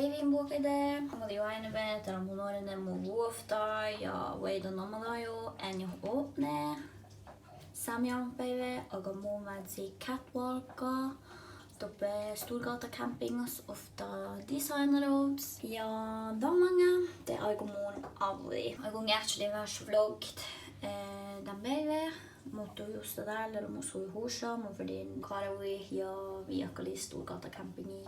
데이빈복이데 아무리 와인에 들은 모노리네 뭐 무엇다 야 왜도 너무나요 애니 호네 Samjong baby og må med si catwalker Doppe Storgata campings ofte designer roads Ja, da mange Det er jeg morgen av de Jeg går actually vers vloggt Den baby Måtte just det der eller måtte i Horsam og for din karawi Ja, vi er ikke litt Storgata camping i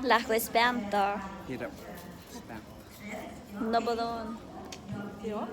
L'acqua è spenta. Tira. Spänn. Nabadon. Ja.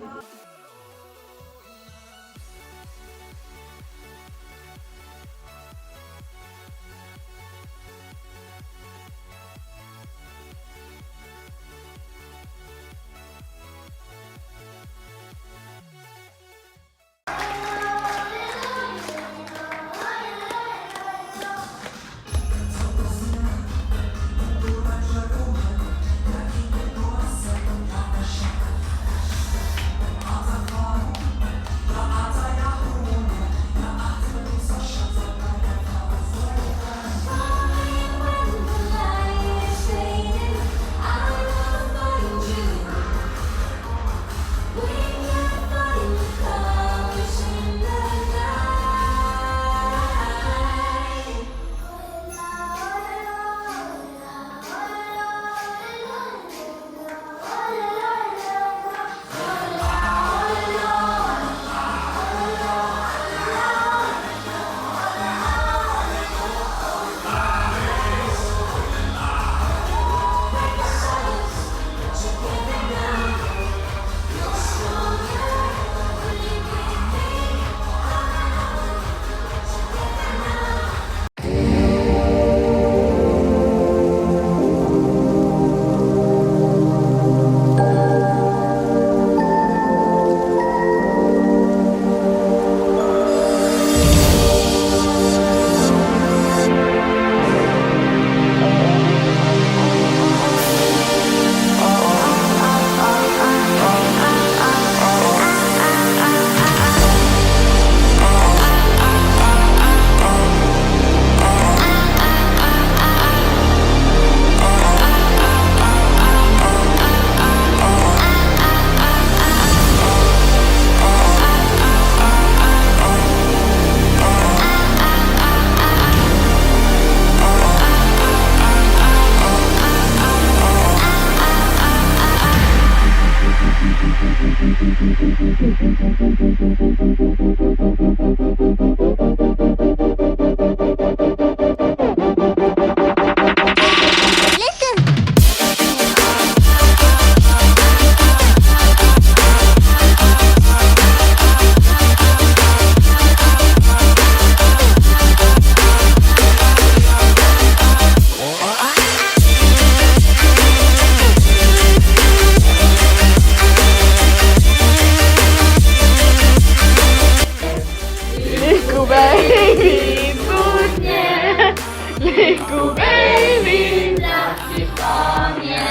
Baby, cudnie, Liku baby, na tyfonie.